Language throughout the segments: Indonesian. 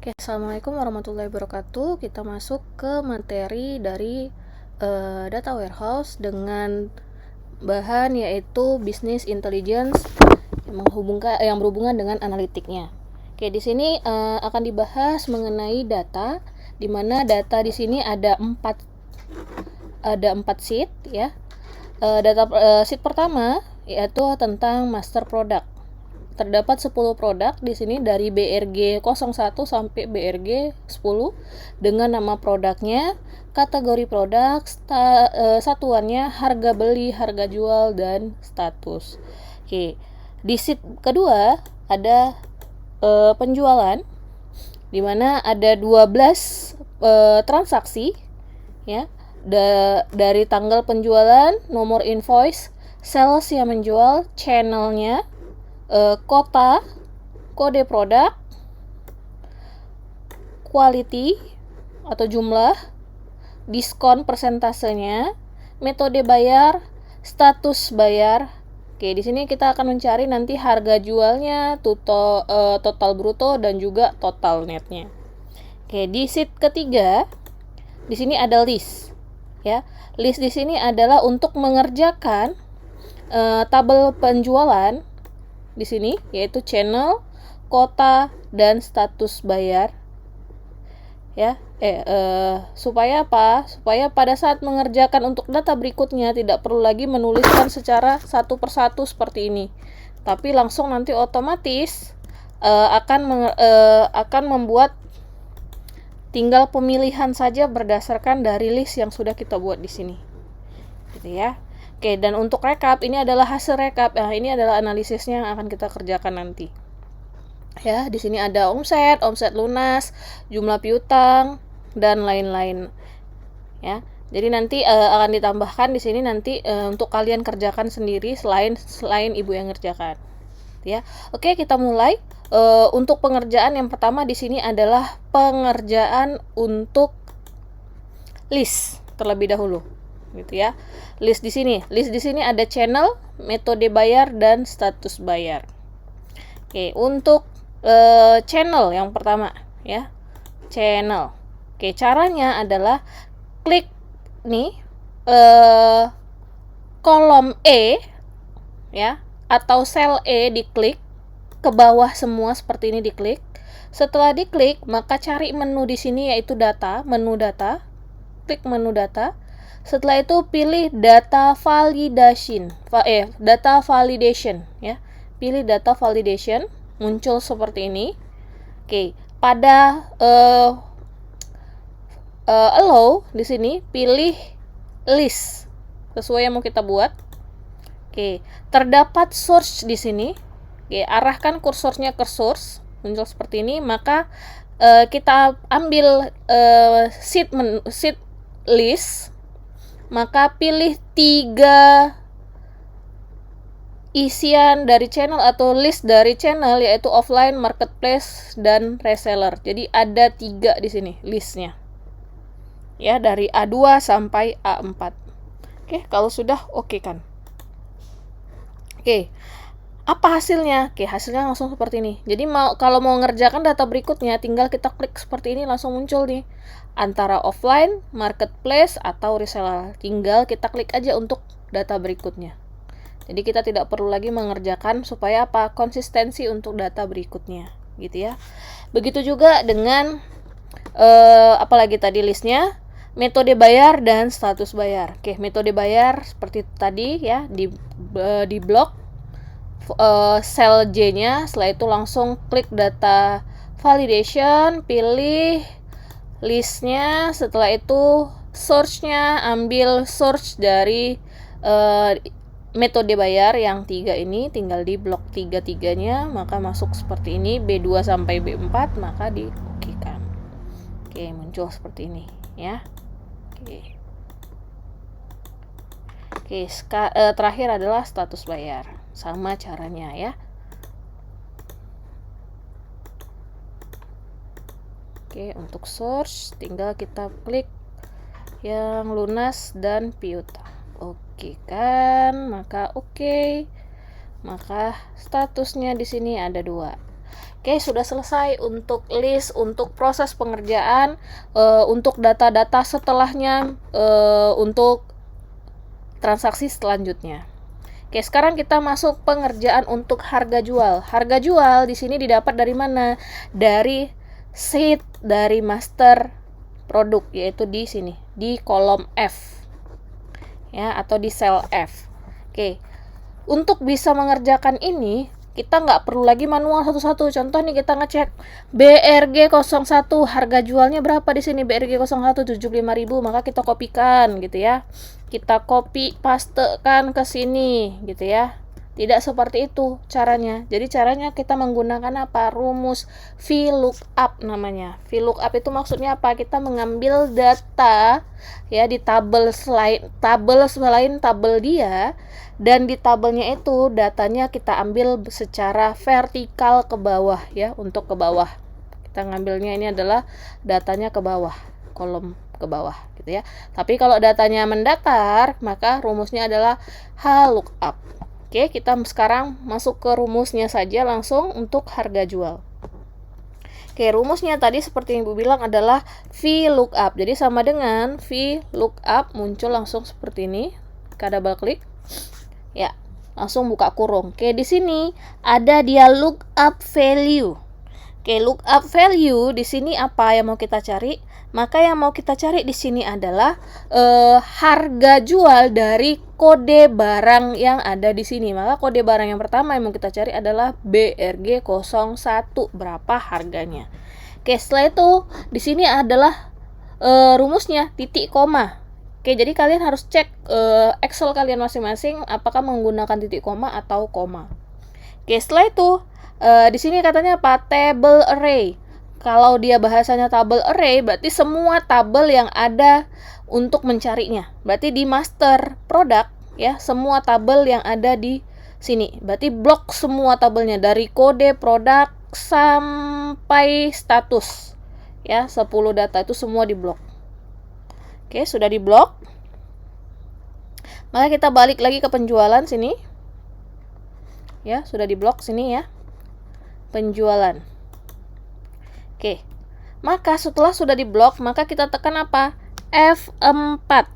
Oke, assalamualaikum warahmatullahi wabarakatuh. Kita masuk ke materi dari data warehouse dengan bahan yaitu business intelligence yang berhubungan dengan analitiknya. Oke, di sini akan dibahas mengenai data, di mana data di sini ada empat sheet ya. Sheet pertama yaitu tentang master product. Terdapat 10 produk di sini dari BRG 01 sampai BRG 10 dengan nama produknya, kategori produk, satuannya, harga beli, harga jual, dan status. Oke. Di sheet kedua ada penjualan di mana ada 12 transaksi ya. Dari tanggal penjualan, nomor invoice, sales yang menjual, channelnya, kota, kode produk, quality atau jumlah, diskon persentasenya, metode bayar, status bayar. Oke, di sini kita akan mencari nanti harga jualnya, total bruto dan juga total netnya. Oke, di sheet ketiga di sini ada list. Ya, list di sini adalah untuk mengerjakan tabel penjualan di sini, yaitu channel, kota, dan status bayar. Ya, supaya apa? Supaya pada saat mengerjakan untuk data berikutnya tidak perlu lagi menuliskan secara satu persatu seperti ini, tapi langsung nanti otomatis akan membuat tinggal pemilihan saja berdasarkan dari list yang sudah kita buat di sini, gitu ya. Oke, dan untuk rekap, ini adalah hasil rekap. Nah, ini adalah analisisnya yang akan kita kerjakan nanti. Ya, di sini ada omset lunas, jumlah piutang, dan lain-lain. Ya, jadi nanti akan ditambahkan di sini nanti untuk kalian kerjakan sendiri selain ibu yang ngerjakan. Ya, oke, kita mulai. Untuk pengerjaan yang pertama di sini adalah pengerjaan untuk list terlebih dahulu. Gitu ya. List di sini ada channel, metode bayar, dan status bayar. Oke, untuk channel yang pertama ya, channel. Oke, caranya adalah klik nih kolom E ya, atau sel E, diklik ke bawah semua seperti ini, diklik. Setelah diklik, maka cari menu di sini yaitu data, menu data. Klik menu data. Setelah itu pilih data validation ya. Pilih data validation, muncul seperti ini. Oke, pada allow di sini pilih list sesuai yang mau kita buat. Oke, terdapat source di sini. Oke, arahkan kursornya ke source, muncul seperti ini. Maka kita ambil sheet list. Maka pilih 3 isian dari channel atau list dari channel, yaitu offline, marketplace, dan reseller. Jadi ada 3 di sini listnya. Ya, dari A2 sampai A4. Oke, kalau sudah oke kan. Oke. Apa hasilnya? Oke, hasilnya langsung seperti ini. Jadi kalau mau ngerjakan data berikutnya, tinggal kita klik seperti ini, langsung muncul nih. Antara offline, marketplace, atau reseller. Tinggal kita klik aja untuk data berikutnya. Jadi kita tidak perlu lagi mengerjakan supaya apa? Konsistensi untuk data berikutnya, gitu ya. Begitu juga dengan apalagi tadi listnya, metode bayar dan status bayar. Oke, metode bayar seperti tadi ya, di blok sel J-nya. Setelah itu langsung klik data validation, pilih listnya. Setelah itu source-nya, ambil source dari metode bayar yang 3 ini, tinggal di blok 3-3-nya, maka masuk seperti ini, B2 sampai B4, maka di-okekan. Oke, muncul seperti ini ya. Oke, terakhir adalah status bayar. Sama caranya ya. Oke, untuk source tinggal kita klik yang lunas dan piutang. Oke kan, maka oke. Maka statusnya di sini ada 2. Oke, sudah selesai untuk list, untuk proses pengerjaan, untuk data-data setelahnya, untuk transaksi selanjutnya. Oke, sekarang kita masuk pengerjaan untuk harga jual. Harga jual di sini didapat dari mana? Dari sheet dari master produk, yaitu di sini, di kolom F. Ya, atau di sel F. Oke. Untuk bisa mengerjakan ini, kita nggak perlu lagi manual satu-satu. Contoh nih, kita ngecek BRG 01 harga jualnya berapa di sini. BRG 01 75.000, maka kita kopikan gitu ya. Kita copy pastekan ke sini gitu ya. Tidak seperti itu caranya. Jadi caranya kita menggunakan apa? Rumus VLOOKUP namanya. VLOOKUP itu maksudnya apa? Kita mengambil data ya di tabel selain tabel dia, dan di tabelnya itu datanya kita ambil secara vertikal ke bawah ya, untuk ke bawah. Kita ngambilnya ini adalah datanya ke bawah, kolom ke bawah gitu ya. Tapi kalau datanya mendatar, maka rumusnya adalah HLOOKUP. Oke, kita sekarang masuk ke rumusnya saja langsung untuk harga jual. Oke, rumusnya tadi seperti yang Ibu bilang adalah VLOOKUP. Jadi sama dengan VLOOKUP muncul langsung seperti ini. Kita double klik. Ya, langsung buka kurung. Oke, di sini ada dia lookup value. Oke, lookup value di sini apa yang mau kita cari? Maka yang mau kita cari di sini adalah harga jual dari kode barang yang ada di sini. Maka kode barang yang pertama yang mau kita cari adalah BRG 01, berapa harganya. Oke, setelah itu di sini adalah rumusnya titik koma. Oke, jadi kalian harus cek Excel kalian masing-masing apakah menggunakan titik koma atau koma. Oke, setelah itu di sini katanya apa? Table array. Kalau dia bahasanya table array, berarti semua tabel yang ada untuk mencarinya. Berarti di master produk ya, semua tabel yang ada di sini. Berarti blok semua tabelnya dari kode produk sampai status. Ya, 10 data itu semua di blok. Oke, sudah di blok. Maka kita balik lagi ke penjualan sini. Ya, sudah di blok sini ya. Penjualan. Oke. Maka setelah sudah di blok, maka kita tekan apa? F4.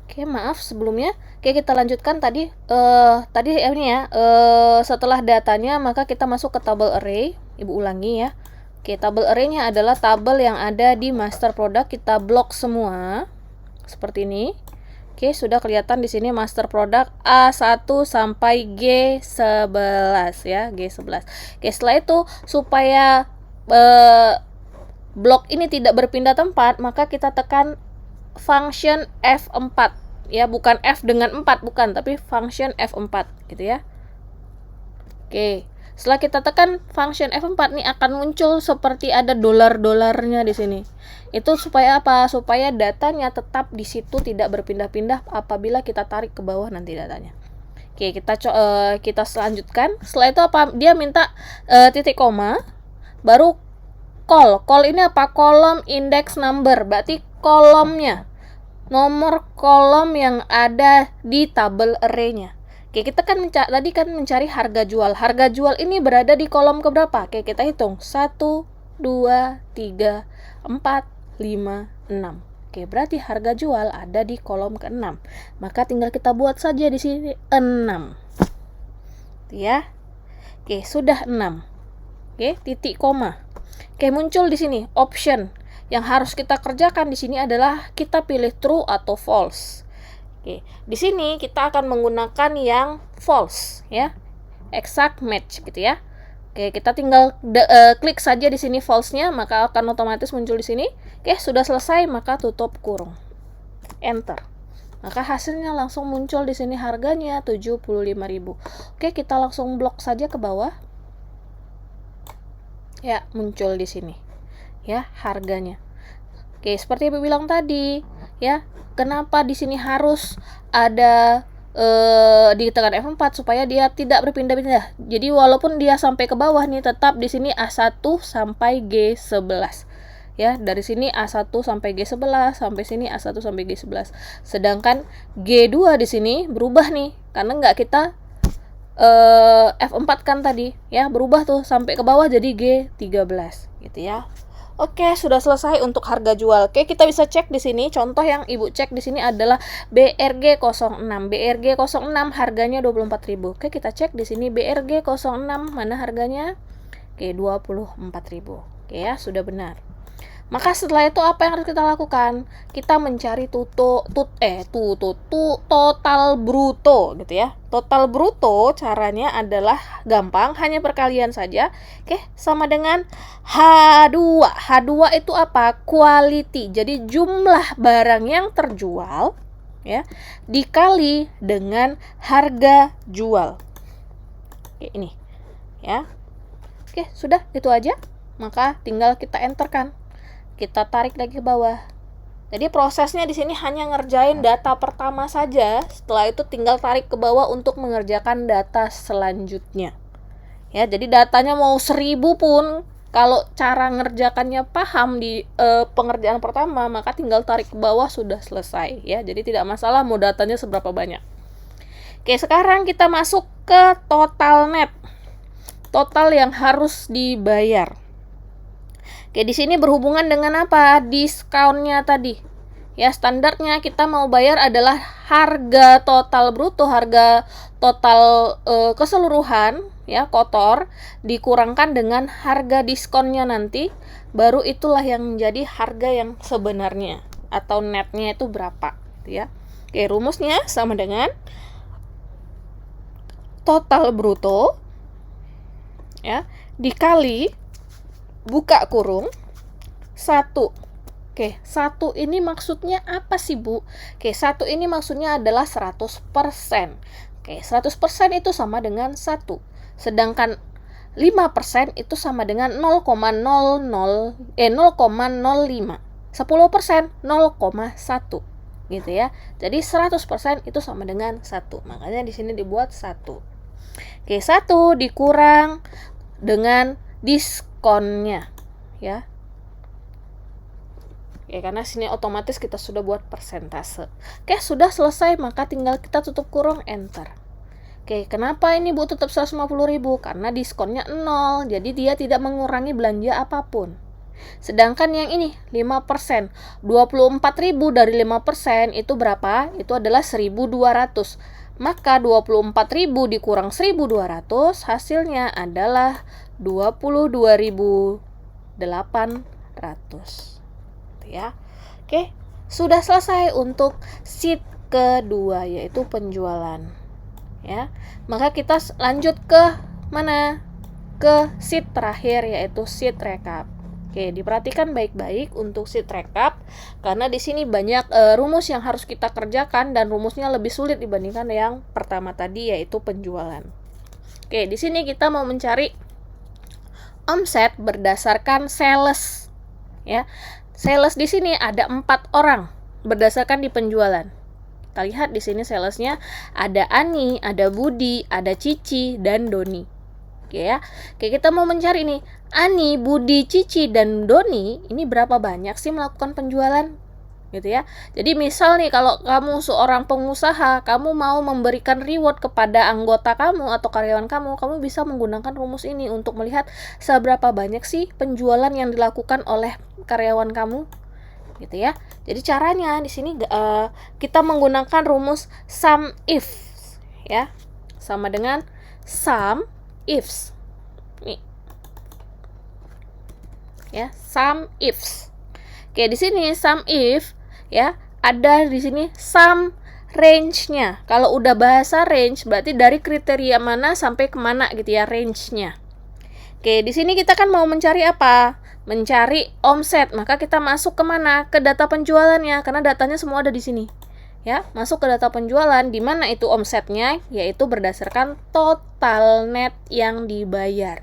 Oke, maaf sebelumnya. Oke, kita lanjutkan tadi ini ya. Setelah datanya, maka kita masuk ke tabel array. Ibu ulangi ya. Oke, tabel array-nya adalah tabel yang ada di master product. Kita blok semua seperti ini. Oke, sudah kelihatan di sini master product A1 sampai G11 ya, G11. Oke, setelah itu supaya blok ini tidak berpindah tempat, maka kita tekan function F4 ya, bukan F dengan 4, bukan, tapi function F4 gitu ya. Oke. Setelah kita tekan function F4 nih akan muncul seperti ada dolar-dolarnya di sini. Itu supaya apa? Supaya datanya tetap di situ, tidak berpindah-pindah apabila kita tarik ke bawah nanti datanya. Oke, kita selanjutkan. Setelah itu apa? Dia minta titik koma, baru call. Call ini apa? Kolom index number. Berarti kolomnya, nomor kolom yang ada di tabel array-nya. Oke, kita kan tadi kan mencari harga jual. Harga jual ini berada di kolom keberapa? Oke, kita hitung. 1, 2, 3, 4, 5, 6. Oke, berarti harga jual ada di kolom ke-6. Maka tinggal kita buat saja di sini 6. Ya. Oke, sudah 6. Oke, titik koma. Oke, muncul di sini option. Yang harus kita kerjakan di sini adalah kita pilih true atau false. Oke, di sini kita akan menggunakan yang false ya, exact match gitu ya. Oke, kita tinggal klik saja di sini false-nya, maka akan otomatis muncul di sini. Oke, sudah selesai, maka tutup kurung, enter. Maka hasilnya langsung muncul di sini, harganya 75.000. Oke, kita langsung blok saja ke bawah. Ya, muncul di sini ya harganya. Oke, seperti Ibu bilang tadi ya. Kenapa di sini harus ada ditekan F4 supaya dia tidak berpindah-pindah. Jadi walaupun dia sampai ke bawah nih, tetap di sini A1 sampai G11. Ya, dari sini A1 sampai G11, sampai sini A1 sampai G11. Sedangkan G2 di sini berubah nih, karena nggak kita F4 kan tadi, ya, berubah tuh sampai ke bawah jadi G13 gitu ya. Oke, sudah selesai untuk harga jual. Oke, kita bisa cek di sini. Contoh yang Ibu cek di sini adalah BRG 06. BRG 06 harganya 24.000. Oke, kita cek di sini BRG 06 mana harganya? Oke, 24.000. Oke ya, sudah benar. Maka setelah itu apa yang harus kita lakukan? Kita mencari total bruto gitu ya. Total bruto caranya adalah gampang, hanya perkalian saja. Oke, sama dengan H2. H2 itu apa? Quality. Jadi jumlah barang yang terjual ya dikali dengan harga jual. Oke, ini ya. Oke, sudah itu aja. Maka tinggal kita enterkan. Kita tarik lagi ke bawah. Jadi prosesnya di sini hanya ngerjain data pertama saja. Setelah itu tinggal tarik ke bawah untuk mengerjakan data selanjutnya. Ya, jadi datanya mau 1000 pun kalau cara ngerjakannya paham di pengerjaan pertama, maka tinggal tarik ke bawah sudah selesai ya. Jadi tidak masalah mau datanya seberapa banyak. Oke, sekarang kita masuk ke total net. Total yang harus dibayar. Oke, di sini berhubungan dengan apa? Diskonnya tadi. Ya, standarnya kita mau bayar adalah harga total bruto, harga total keseluruhan ya, kotor dikurangkan dengan harga diskonnya nanti, baru itulah yang menjadi harga yang sebenarnya atau netnya itu berapa, ya. Oke, rumusnya sama dengan total bruto ya dikali buka kurung 1. Oke, 1 ini maksudnya apa sih, Bu? Oke, 1 ini maksudnya adalah 100%. Oke, 100% itu sama dengan 1. Sedangkan 5% itu sama dengan 0,05. 10% 0,1 gitu ya. Jadi 100% itu sama dengan 1. Makanya di sini dibuat 1. Oke, 1 dikurang dengan diskonnya ya. Oke, karena sini otomatis kita sudah buat persentase. Oke, sudah selesai, maka tinggal kita tutup kurung, enter. Oke, kenapa ini Bu tetap 150.000? Karena diskonnya 0, jadi dia tidak mengurangi belanja apapun. Sedangkan yang ini 5%, 24.000 dari 5% itu berapa? Itu adalah 1.200. Maka 24.000 dikurang 1.200 hasilnya adalah 22.800 ya. Oke, sudah selesai untuk sheet kedua yaitu penjualan ya. Maka kita lanjut ke mana? Ke sheet terakhir yaitu sheet recap. Oke, diperhatikan baik-baik untuk sheet recap karena di sini banyak rumus yang harus kita kerjakan dan rumusnya lebih sulit dibandingkan yang pertama tadi yaitu penjualan. Oke, di sini kita mau mencari omset berdasarkan sales ya. Sales di sini ada 4 orang berdasarkan di penjualan. Kita lihat di sini salesnya ada Ani, ada Budi, ada Cici dan Doni. Oke ya. Oke, kita mau mencari nih Ani, Budi, Cici dan Doni ini berapa banyak sih melakukan penjualan gitu ya. Jadi misal nih kalau kamu seorang pengusaha, kamu mau memberikan reward kepada anggota kamu atau karyawan kamu, kamu bisa menggunakan rumus ini untuk melihat seberapa banyak sih penjualan yang dilakukan oleh karyawan kamu gitu ya. Jadi caranya di sini kita menggunakan rumus sum if ya. Sama dengan sum ifs. Nih. Ya, sum ifs. Oke, di sini sum if ya, ada di sini sum range-nya. Kalau udah bahasa range berarti dari kriteria mana sampai kemana gitu ya range-nya. Oke, di sini kita kan mau mencari apa? Mencari omset. Maka kita masuk ke mana? Ke data penjualannya karena datanya semua ada di sini. Ya, masuk ke data penjualan di mana itu omsetnya yaitu berdasarkan total net yang dibayar.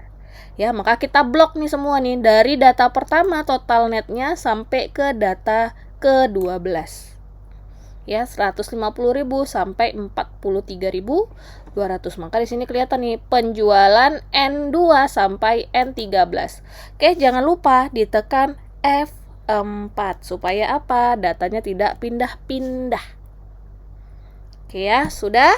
Ya, maka kita blok nih semua nih dari data pertama total netnya sampai ke data ke-12. Ya, 150.000 sampai 43.200. Maka di sini kelihatan nih penjualan N2 sampai N13. Oke, jangan lupa ditekan F A4. Supaya apa? Datanya tidak pindah-pindah. Oke ya, sudah.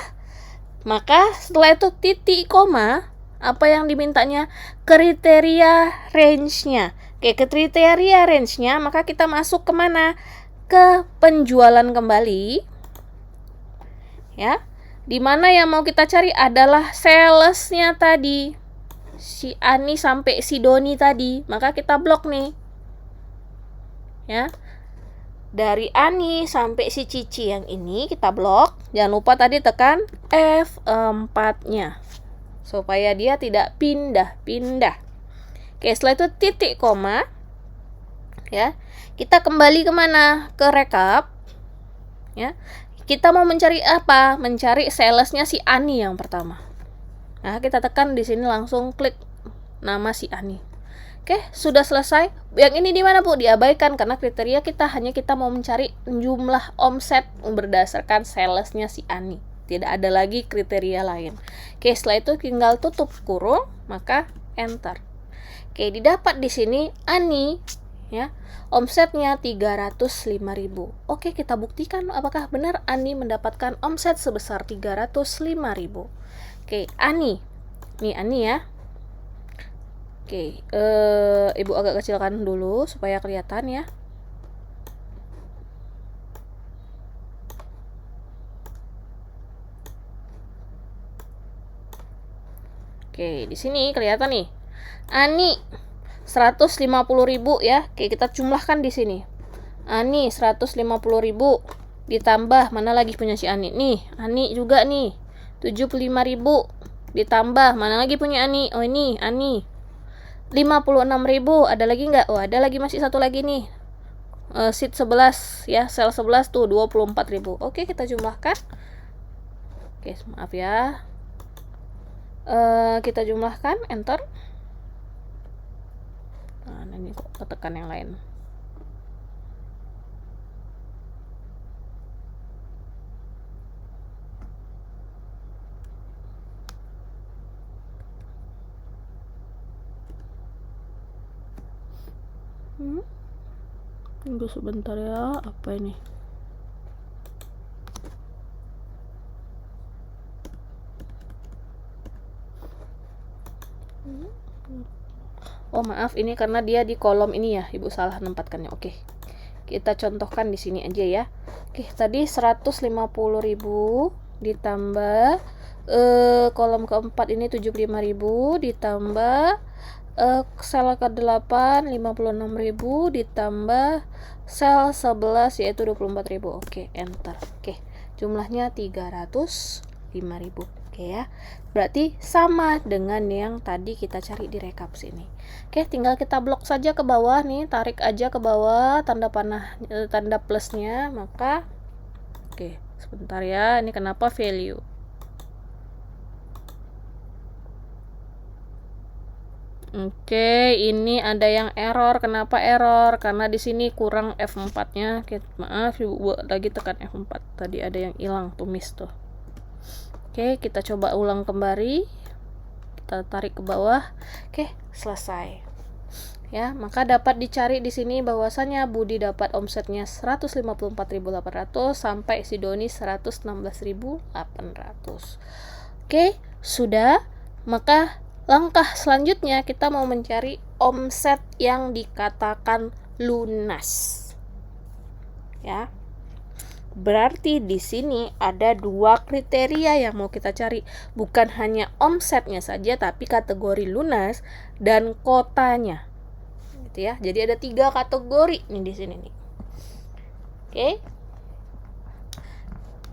Maka setelah itu titik koma, apa yang dimintanya? Kriteria range-nya. Oke, kriteria range-nya, maka kita masuk kemana? Ke penjualan kembali. Ya, dimana yang mau kita cari adalah sales-nya tadi, si Ani sampai si Doni tadi. Maka kita blok nih, ya, dari Ani sampai si Cici yang ini kita blok. Jangan lupa tadi tekan F4 nya supaya dia tidak pindah-pindah. Oke, setelah itu titik koma, ya, kita kembali kemana? Ke rekap, ya. Kita mau mencari apa? Mencari salesnya si Ani yang pertama. Nah, kita tekan di sini, langsung klik nama si Ani. Oke, sudah selesai. Yang ini di mana, Bu? Diabaikan karena kriteria kita mau mencari jumlah omset berdasarkan salesnya si Ani. Tidak ada lagi kriteria lain. Oke, setelah itu tinggal tutup kurung, maka enter. Oke, didapat di sini Ani, ya, omsetnya 305.000. Oke, kita buktikan apakah benar Ani mendapatkan omset sebesar 305.000. Oke, Ani. Nih Ani ya. Oke, Ibu agak kecilkan dulu supaya kelihatan ya. Oke, di sini kelihatan nih. Ani 150.000 ya. Oke, kita jumlahkan di sini. Ani 150.000 ditambah mana lagi punya si Ani? Nih, Ani juga nih. 75.000 ditambah mana lagi punya Ani? Oh, ini Ani. 56.000, ada lagi nggak? Oh, ada lagi, masih satu lagi nih. Sheet 11 ya, sel 11 tuh 24.000. Oke, kita jumlahkan. Oke, maaf ya. Kita jumlahkan, enter. Nah, ini kok ketekan yang lain. Tunggu sebentar ya, apa ini? Oh maaf, ini karena dia di kolom ini ya, Ibu salah nempatkannya. Oke, kita contohkan di sini aja ya. Oke, tadi 150.000 ditambah kolom keempat ini 75.000 ditambah sel ke-8 56.000 ditambah sel 11 yaitu 24.000. Oke, enter. Oke, jumlahnya 305.000. Oke ya, berarti sama dengan yang tadi kita cari di rekap sini. Oke, tinggal kita blok saja ke bawah nih, tarik aja ke bawah tanda panah, tanda plusnya. Maka oke, sebentar ya, ini kenapa value. Oke, ini ada yang error. Kenapa error? Karena di sini kurang F4-nya. Oke, maaf, Ibu lagi tekan F4. Tadi ada yang hilang, tumis tuh. Oke, kita coba ulang kembali. Kita tarik ke bawah. Oke, selesai. Ya, maka dapat dicari di sini bahwasanya Budi dapat omsetnya 154.800 sampai si Doni 116.800. Oke, sudah. Maka langkah selanjutnya kita mau mencari omset yang dikatakan lunas. Ya. Berarti di sini ada dua kriteria yang mau kita cari, bukan hanya omsetnya saja tapi kategori lunas dan kotanya. Gitu ya. Jadi ada 3 kategori nih di sini nih. Oke.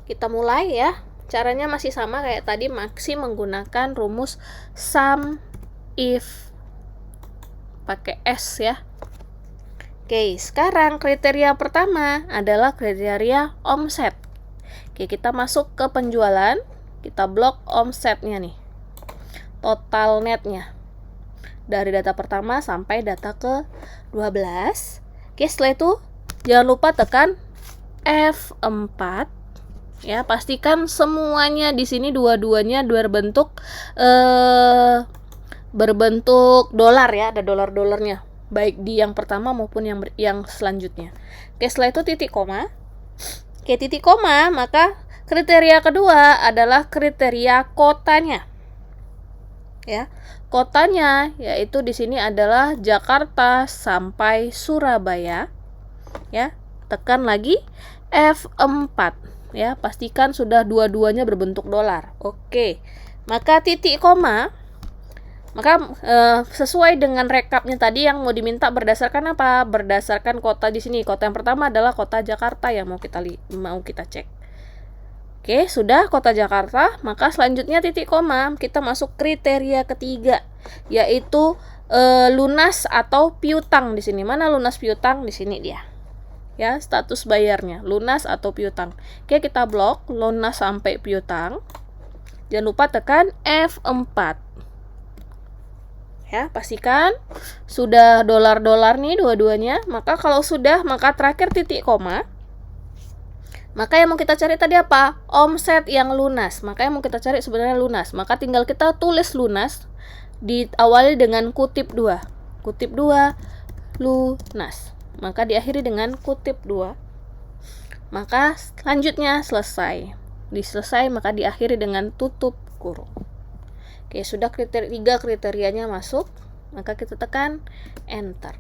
Kita mulai ya. Caranya masih sama kayak tadi, masih menggunakan rumus sum if pakai S ya. Oke, sekarang kriteria pertama adalah kriteria omset. Oke, kita masuk ke penjualan, kita blok omsetnya nih, total netnya dari data pertama sampai data ke 12. Oke, setelah itu jangan lupa tekan F4 ya, pastikan semuanya di sini dua-duanya berbentuk dolar ya, ada dolar-dolarnya. baik di yang pertama maupun yang selanjutnya. Oke, setelah itu titik koma. Oke, titik koma, maka kriteria kedua adalah kriteria kotanya. Ya, kotanya yaitu di sini adalah Jakarta sampai Surabaya. Ya, tekan lagi F4. Ya, pastikan sudah dua-duanya berbentuk dolar. Oke. Maka titik koma, maka sesuai dengan rekapnya tadi yang mau diminta berdasarkan apa? Berdasarkan kota di sini. Kota yang pertama adalah kota Jakarta yang mau kita cek. Oke, sudah kota Jakarta, maka selanjutnya titik koma, kita masuk kriteria ketiga, yaitu lunas atau piutang di sini. Mana lunas piutang? Di sini dia. Ya, status bayarnya, lunas atau piutang. Oke, kita blok lunas sampai piutang. Jangan lupa tekan F4. Ya, pastikan sudah dolar-dolar nih dua-duanya. Maka kalau sudah, maka terakhir titik koma. Maka yang mau kita cari tadi apa? Omset yang lunas. Maka yang mau kita cari sebenarnya lunas. Maka tinggal kita tulis lunas, diawali dengan kutip 2. Kutip 2, lunas. Maka diakhiri dengan kutip 2. Maka selanjutnya selesai. Diselesai maka diakhiri dengan tutup kurung. Oke, sudah tiga kriterianya masuk, maka kita tekan enter.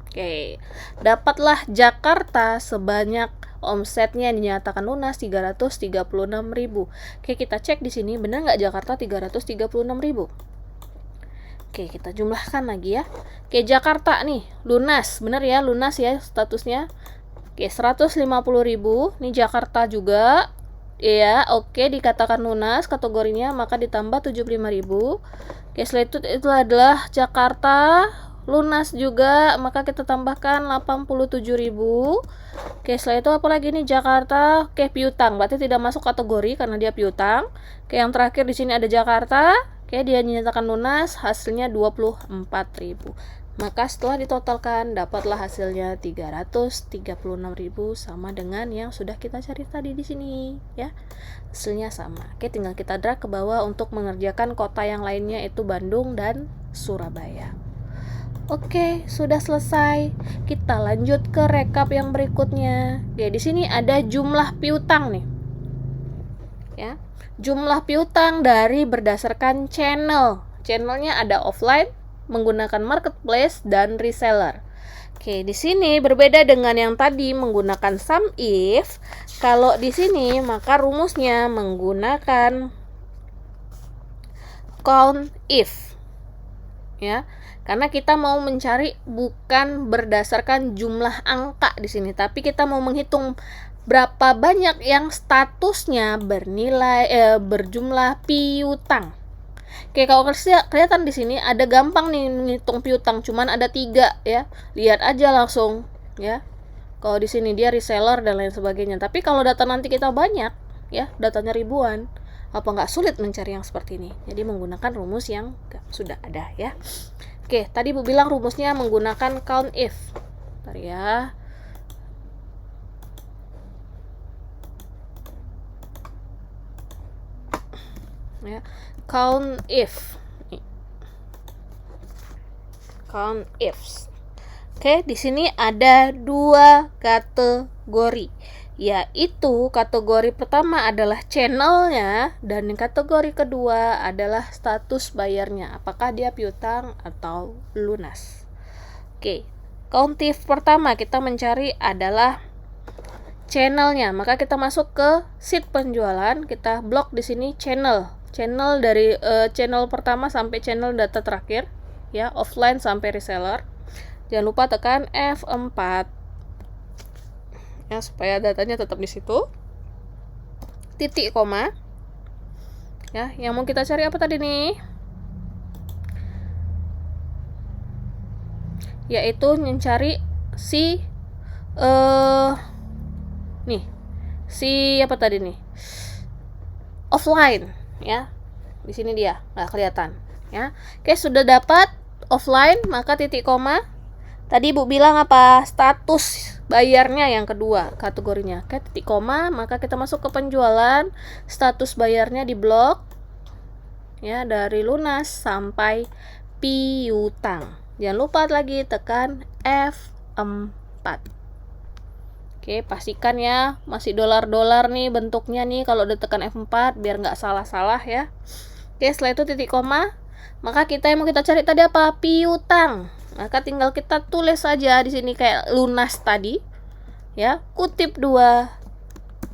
Oke, dapatlah Jakarta sebanyak omsetnya yang dinyatakan lunas 336.000. Oke, kita cek di sini benar nggak Jakarta 336.000. Oke, kita jumlahkan lagi ya. Oke, Jakarta nih lunas, benar ya, lunas ya statusnya. Oke, 150.000. Nih Jakarta juga. Ya, oke, dikatakan lunas kategorinya, maka ditambah 75.000. Oke, setelah itu adalah Jakarta lunas juga, maka kita tambahkan 87.000. Oke, setelah itu apa lagi nih Jakarta? Oke, piutang, berarti tidak masuk kategori karena dia piutang. Oke, yang terakhir di sini ada Jakarta. Oke, dia dinyatakan lunas, hasilnya 24.000. Maka setelah ditotalkan dapatlah hasilnya 336.000 sama dengan yang sudah kita cari tadi di sini ya. Hasilnya sama. Oke, tinggal kita drag ke bawah untuk mengerjakan kota yang lainnya yaitu Bandung dan Surabaya. Oke, sudah selesai. Kita lanjut ke rekap yang berikutnya. Ya, di sini ada jumlah piutang nih. Ya. Jumlah piutang dari berdasarkan channel. Channelnya ada offline, menggunakan marketplace dan reseller. Oke, di sini berbeda dengan yang tadi menggunakan sum if. Kalau di sini maka rumusnya menggunakan count if. Ya. Karena kita mau mencari bukan berdasarkan jumlah angka di sini, tapi kita mau menghitung berapa banyak yang statusnya berjumlah piutang. Oke, kalau kelihatan di sini ada gampang nih menghitung piutang, cuman ada 3 ya. Lihat aja langsung ya. Kalau di sini dia reseller dan lain sebagainya. Tapi kalau data nanti kita banyak ya, datanya ribuan, apa nggak sulit mencari yang seperti ini? Jadi menggunakan rumus yang sudah ada ya. Oke, tadi Bu bilang rumusnya menggunakan count if. Bentar ya. Ya, count if. Count ifs. Oke, di sini ada 2 kategori. Yaitu kategori pertama adalah channelnya dan yang kategori kedua adalah status bayarnya. Apakah dia piutang atau lunas. Oke, count if pertama kita mencari adalah channelnya. Maka kita masuk ke sheet penjualan, kita blok di sini channel dari channel pertama sampai channel data terakhir ya, offline sampai reseller. Jangan lupa tekan F4 ya supaya datanya tetap di situ. Titik koma. Ya, yang mau kita cari apa tadi nih? Yaitu mencari si apa tadi nih? Offline ya. Di sini dia nggak kelihatan ya. Oke, sudah dapat offline, maka titik koma. Tadi Bu bilang apa? Status bayarnya yang kedua kategorinya. Oke, titik koma, maka kita masuk ke penjualan. Status bayarnya di blok ya, dari lunas sampai piutang. Jangan lupa lagi tekan F4. Oke, pastikan ya masih dolar-dolar nih bentuknya nih kalau udah tekan F4 biar nggak salah-salah ya. Oke, setelah itu titik koma, maka kita yang mau kita cari tadi apa? Piutang. Maka tinggal kita tulis saja di sini kayak lunas tadi. Ya, kutip 2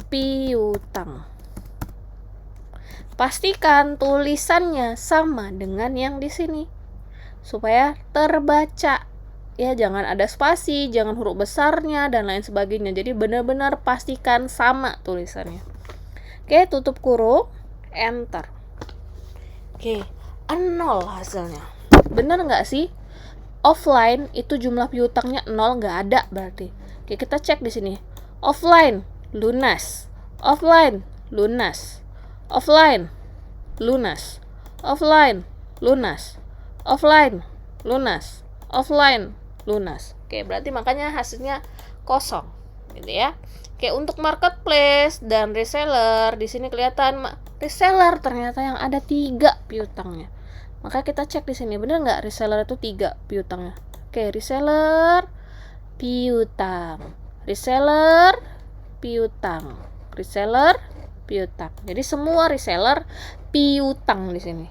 piutang. Pastikan tulisannya sama dengan yang di sini supaya terbaca. Ya, jangan ada spasi, jangan huruf besarnya dan lain sebagainya. Jadi benar-benar pastikan sama tulisannya. Oke, tutup kurung, enter. Oke, 0 hasilnya. Bener nggak sih? Offline itu jumlah piutangnya 0, nggak ada berarti. Oke, kita cek di sini. Offline, lunas. Offline, lunas. Offline, lunas. Offline, lunas. Offline, lunas. Offline, lunas. Oke, berarti makanya hasilnya kosong, gitu ya. Oke, untuk marketplace dan reseller di sini kelihatan reseller ternyata yang ada 3 piutangnya. Maka kita cek di sini, bener nggak reseller itu 3 piutangnya? Oke, reseller piutang, reseller piutang, reseller piutang. Jadi semua reseller piutang di sini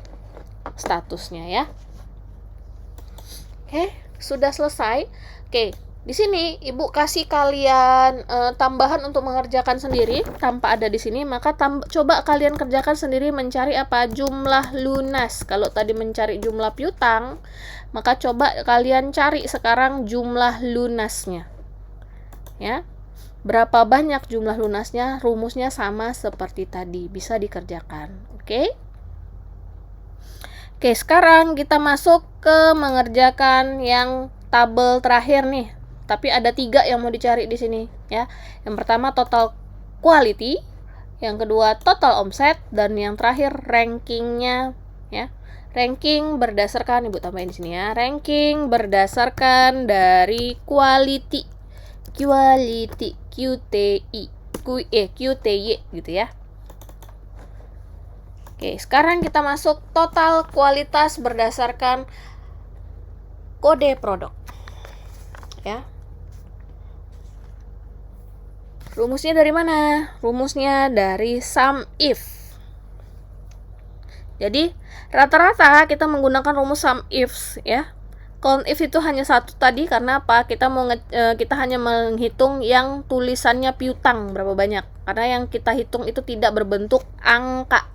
statusnya ya. Oke, sudah selesai. Oke, di sini Ibu kasih kalian tambahan untuk mengerjakan sendiri tanpa ada di sini, maka coba kalian kerjakan sendiri mencari apa? Jumlah lunas. Kalau tadi mencari jumlah piutang, maka coba kalian cari sekarang jumlah lunasnya. Ya. Berapa banyak jumlah lunasnya? Rumusnya sama seperti tadi, bisa dikerjakan. Oke? Oke, sekarang kita masuk ke mengerjakan yang tabel terakhir nih. Tapi ada 3 yang mau dicari di sini ya. Yang pertama total quality, yang kedua total omset, dan yang terakhir rankingnya ya. Ranking berdasarkan, Ibu tambahin di sini ya. Ranking berdasarkan dari quality. Quality, QTY gitu ya. Oke, sekarang kita masuk total kualitas berdasarkan kode produk. Ya. Rumusnya dari mana? Rumusnya dari sum if. Jadi, rata-rata kita menggunakan rumus sum ifs ya. Count if itu hanya satu tadi karena apa? Kita hanya menghitung yang tulisannya piutang berapa banyak. Karena yang kita hitung itu tidak berbentuk angka.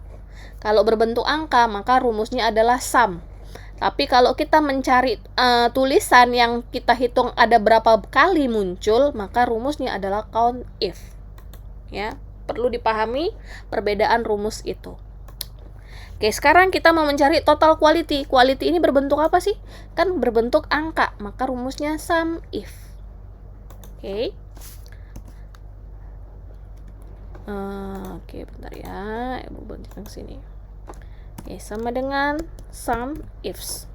Kalau berbentuk angka, maka rumusnya adalah sum. Tapi kalau kita mencari tulisan yang kita hitung ada berapa kali muncul, maka rumusnya adalah count if. Ya, perlu dipahami perbedaan rumus itu. Oke, sekarang kita mau mencari total quality. Quality ini berbentuk apa sih? Kan berbentuk angka, maka rumusnya sum if. Oke. Oke, bentar ya. Ibu bantuin sini. Oke, sama dengan sum ifs.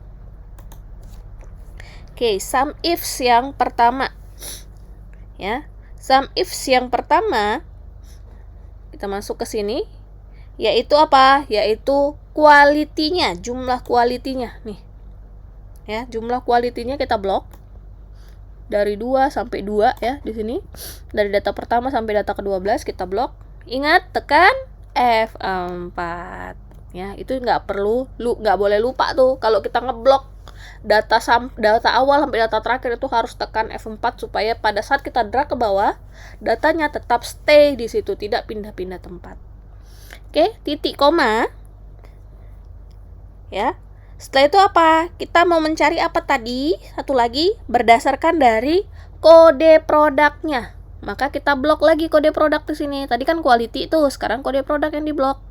Oke, sum ifs yang pertama. Ya. Sum ifs yang pertama kita masuk ke sini, yaitu apa? Yaitu quality-nya, jumlah quality-nya nih. Ya, jumlah quality-nya kita blok dari 2 sampai 2 ya di sini. Dari data pertama sampai data ke-12 kita blok. Ingat tekan F4. Ya, itu nggak boleh lupa tuh kalau kita ngeblok data awal sampai data terakhir itu harus tekan F4 supaya pada saat kita drag ke bawah datanya tetap stay di situ, tidak pindah-pindah tempat. Oke, titik koma. Ya. Setelah itu apa? Kita mau mencari apa tadi? Satu lagi berdasarkan dari kode produknya. Maka kita blok lagi kode produk di sini. Tadi kan quality itu, sekarang kode produk yang diblok.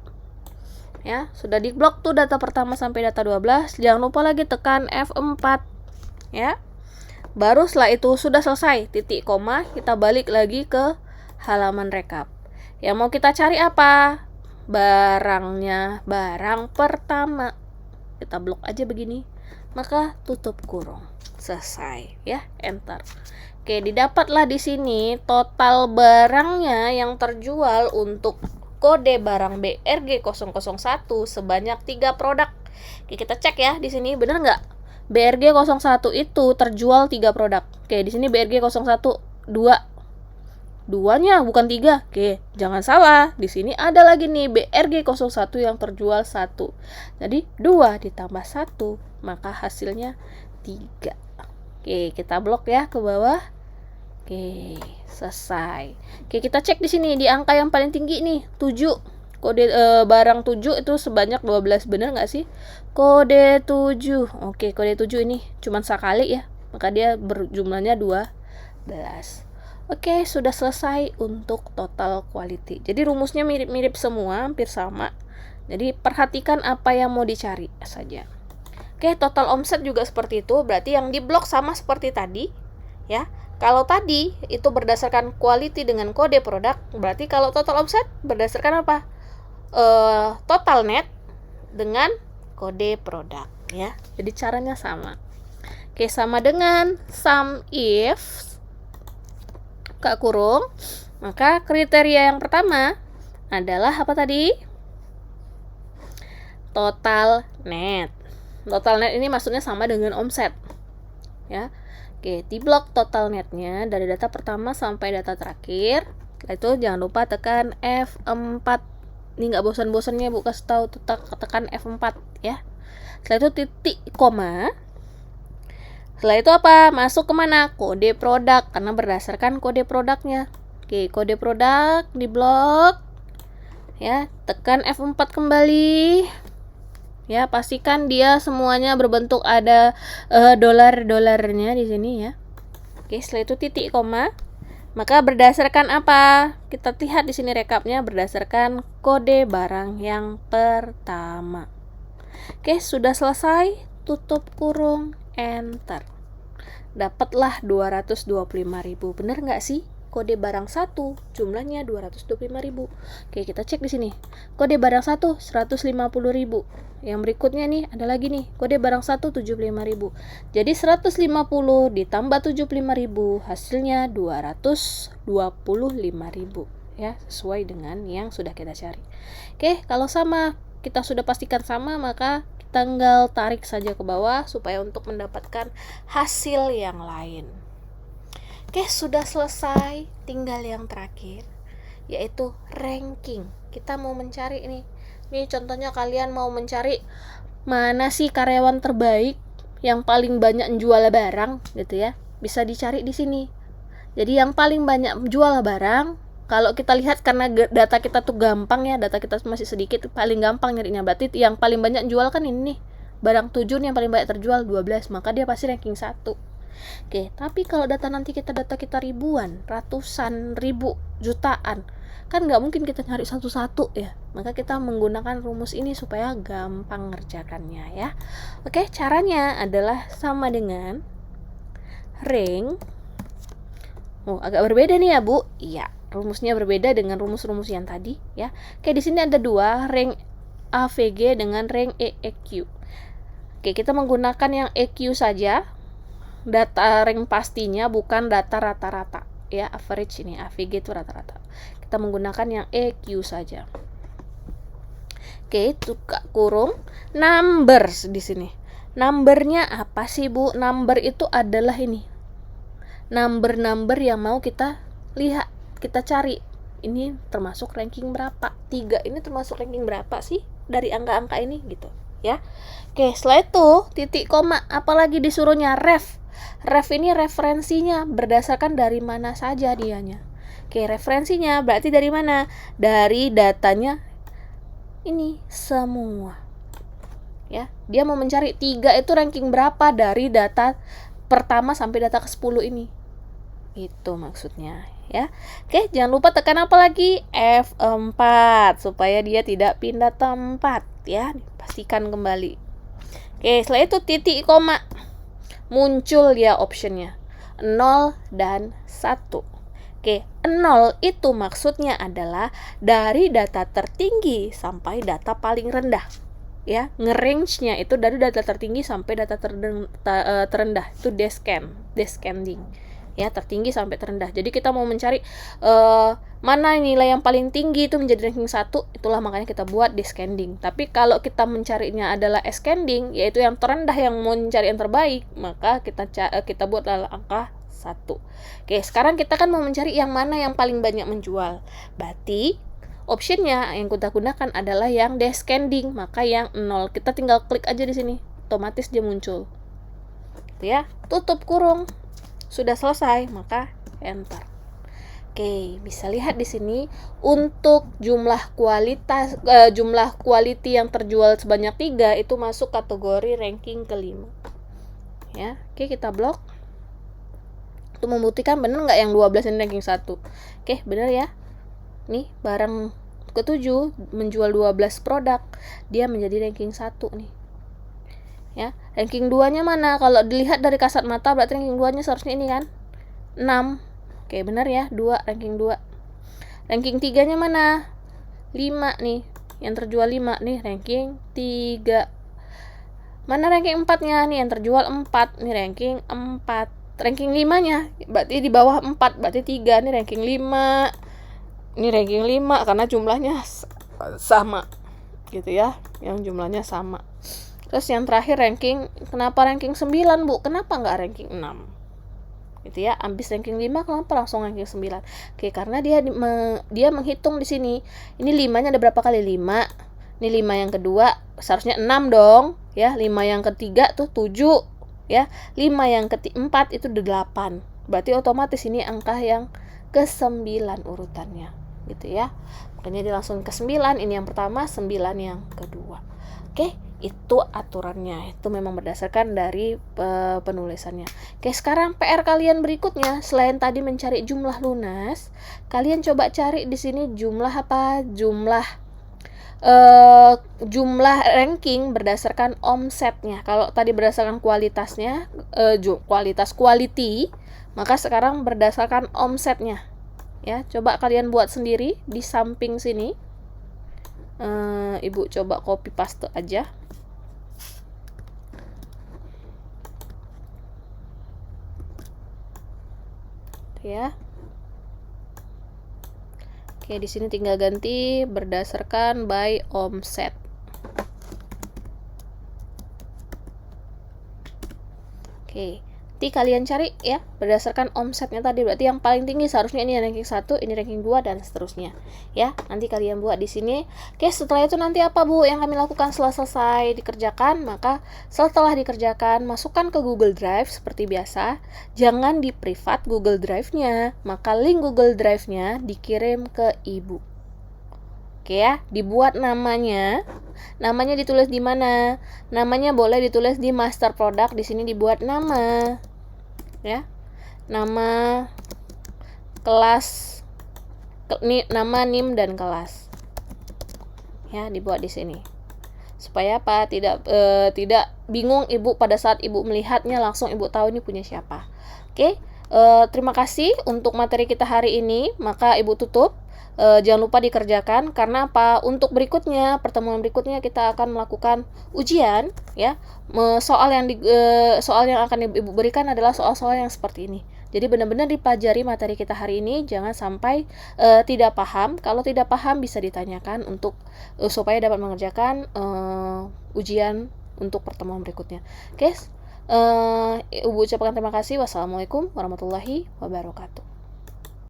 Ya, sudah diblok tuh data pertama sampai data 12. Jangan lupa lagi tekan F4. Ya. Baru setelah itu sudah selesai, titik koma, kita balik lagi ke halaman rekap. Yang mau kita cari apa? Barangnya, barang pertama. Kita blok aja begini. Maka tutup kurung. Selesai, ya, enter. Oke, didapatlah di sini total barangnya yang terjual untuk kode barang BRG 001 sebanyak 3 produk. Oke, kita cek ya di sini benar nggak? BRG 01 itu terjual 3 produk. Oke, di sini BRG 01 2. Duanya bukan 3. Oke, jangan salah. Di sini ada lagi nih BRG 01 yang terjual 1. Jadi 2 ditambah 1, maka hasilnya 3. Oke, kita blok ya ke bawah. Oke, selesai. Oke, kita cek di sini di angka yang paling tinggi nih, 7. Kode barang 7 itu sebanyak 12, bener nggak sih? Kode 7. Oke, kode 7 ini cuma sekali ya, maka dia berjumlahnya 12. Oke, sudah selesai untuk total quality. Jadi rumusnya mirip-mirip semua, hampir sama. Jadi perhatikan apa yang mau dicari saja. Oke, total omset juga seperti itu. Berarti yang di blok sama seperti tadi, ya. Kalau tadi itu berdasarkan quality dengan kode produk, berarti kalau total omset berdasarkan apa? Total net dengan kode produk, ya. Jadi caranya sama. Oke, sama dengan sum if Kak kurung, maka kriteria yang pertama adalah apa tadi? Total net. Total net ini maksudnya sama dengan omset, ya. Oke, di blok total netnya dari data pertama sampai data terakhir. Setelah itu jangan lupa tekan F4. Ini nggak bosan-bosannya Bu kasih tahu, tekan F4 ya. Setelah itu titik koma. Setelah itu apa? Masuk kemana? Kode produk, karena berdasarkan kode produknya. Oke, kode produk di blok. Ya, tekan F4 kembali. Ya, pastikan dia semuanya berbentuk ada dolar-dolarnya di sini ya. Oke, setelah itu titik koma. Maka berdasarkan apa? Kita lihat di sini rekapnya berdasarkan kode barang yang pertama. Oke, sudah selesai. Tutup kurung, enter. Dapatlah 225.000. Bener nggak sih? Kode barang 1 jumlahnya 225.000. Oke, kita cek di sini. Kode barang 1 150.000. Yang berikutnya nih ada lagi nih. Kode barang 1 75.000. Jadi 150 ditambah 75.000 hasilnya 225.000 ya, sesuai dengan yang sudah kita cari. Oke, kalau sama kita sudah pastikan sama, maka tinggal tarik saja ke bawah supaya untuk mendapatkan hasil yang lain. Oke, sudah selesai. Tinggal yang terakhir, yaitu ranking. Kita mau mencari nih. Ini contohnya kalian mau mencari mana sih karyawan terbaik yang paling banyak jual barang gitu ya. Bisa dicari di sini. Jadi yang paling banyak jual barang, kalau kita lihat karena data kita tuh gampang ya, data kita masih sedikit, paling gampang nyarinya. Berarti yang paling banyak jual kan ini nih. Barang 7 nih yang paling banyak terjual 12, maka dia pasti ranking 1. Oke, tapi kalau data kita ribuan, ratusan ribu, jutaan, kan nggak mungkin kita nyari satu-satu ya. Maka kita menggunakan rumus ini supaya gampang ngerjakannya ya. Oke, caranya adalah sama dengan rank. Oh, agak berbeda nih ya Bu. Iya, rumusnya berbeda dengan rumus-rumus yang tadi ya. Oke, di sini ada 2, rank AVG dengan rank EEQ. Oke, kita menggunakan yang EQ saja. Data rank pastinya, bukan data rata-rata ya, average ini. AVG itu rata-rata. Kita menggunakan yang EQ saja. Oke, buka kurung, numbers di sini. Numbernya apa sih Bu? Number itu adalah ini. Number yang mau kita lihat, kita cari. Ini termasuk ranking berapa? 3 ini termasuk ranking berapa sih dari angka-angka ini gitu ya. Oke, setelah itu titik koma, apalagi disuruhnya ref. Ref ini referensinya berdasarkan dari mana saja dianya. Oke, referensinya berarti dari mana? Dari datanya ini semua. Ya, dia mau mencari 3 itu ranking berapa dari data pertama sampai data ke-10 ini. Itu maksudnya ya. Oke, jangan lupa tekan apa lagi? F4 supaya dia tidak pindah tempat ya. Pastikan kembali. Oke, setelah itu titik koma. Muncul ya optionnya 0 dan 1. Oke, 0 itu maksudnya adalah dari data tertinggi sampai data paling rendah. Ya, nge-range-nya itu dari data tertinggi sampai data terendah. Itu descending. ya, tertinggi sampai terendah. Jadi kita mau mencari mana nilai yang paling tinggi itu menjadi ranking 1, itulah makanya kita buat descending. Tapi kalau kita mencarinya adalah ascending, yaitu yang terendah yang mau mencari yang terbaik, maka kita buat adalah angka 1. Oke, sekarang kita kan mau mencari yang mana yang paling banyak menjual. Berarti optionnya yang kita gunakan adalah yang descending, maka yang 0. Kita tinggal klik aja di sini, otomatis dia muncul. Gitu ya. Tutup kurung. Sudah selesai, maka enter. Oke, bisa lihat di sini untuk jumlah quality yang terjual sebanyak 3 itu masuk kategori ranking ke-5. Ya, oke, kita blok. Itu membuktikan bener nggak yang 12 ini ranking 1. Oke, bener ya. Nih, barang ke-7 menjual 12 produk, dia menjadi ranking 1 nih. Ya, ranking 2-nya mana? Kalau dilihat dari kasat mata berarti ranking 2-nya seharusnya ini kan? 6. Oke, benar ya, 2, ranking 2. Ranking 3-nya mana? 5 nih, yang terjual 5 nih, ranking 3. Mana ranking 4-nya? Nih yang terjual 4, nih ranking 4. Ranking 5-nya, berarti di bawah 4, berarti 3, nih ranking 5. Ini ranking 5 karena jumlahnya sama. Gitu ya, yang jumlahnya sama. Terus yang terakhir ranking, kenapa ranking 9, Bu? Kenapa nggak ranking 6? Gitu ya, habis ranking 5 kenapa langsung ranking 9? Oke, karena dia menghitung di sini. Ini 5-nya ada berapa kali? 5. Ini 5 yang kedua, seharusnya 6 dong, ya. 5 yang ketiga tuh 7, ya. 5 yang keempat itu 8. Berarti otomatis ini angka yang ke-9 urutannya, gitu ya. Makanya dia langsung ke-9, ini yang pertama, 9 yang kedua. Oke, itu aturannya. Itu memang berdasarkan dari penulisannya. Oke, sekarang PR kalian berikutnya, selain tadi mencari jumlah lunas, kalian coba cari di sini jumlah apa? Jumlah ranking berdasarkan omsetnya. Kalau tadi berdasarkan kualitasnya, quality, maka sekarang berdasarkan omsetnya. Ya, coba kalian buat sendiri di samping sini. Ibu coba copy paste aja. Ya. Oke, di sini tinggal ganti berdasarkan by omset. Oke. Nanti kalian cari ya berdasarkan omsetnya tadi, berarti yang paling tinggi seharusnya ini ranking 1, ini ranking 2 dan seterusnya. Ya, nanti kalian buat di sini. Oke, setelah itu nanti apa, Bu, yang kami lakukan setelah selesai dikerjakan? Maka setelah dikerjakan, masukkan ke Google Drive seperti biasa. Jangan di privat Google Drive-nya, maka link Google Drive-nya dikirim ke Ibu. Oke ya, dibuat namanya ditulis di mana? Namanya boleh ditulis di master product, di sini dibuat nama. Ya. Nama kelas, nama NIM dan kelas. Ya, dibuat di sini. Supaya apa? Tidak bingung Ibu pada saat Ibu melihatnya, langsung Ibu tahu ini punya siapa. Oke. Terima kasih untuk materi kita hari ini, maka Ibu tutup. Jangan lupa dikerjakan, karena apa? Untuk berikutnya, pertemuan berikutnya kita akan melakukan ujian, ya. Soal yang akan Ibu berikan adalah soal-soal yang seperti ini. Jadi benar-benar dipelajari materi kita hari ini, jangan sampai tidak paham. Kalau tidak paham bisa ditanyakan untuk supaya dapat mengerjakan ujian untuk pertemuan berikutnya. Oke, Ibu ucapkan terima kasih. Wassalamualaikum warahmatullahi wabarakatuh.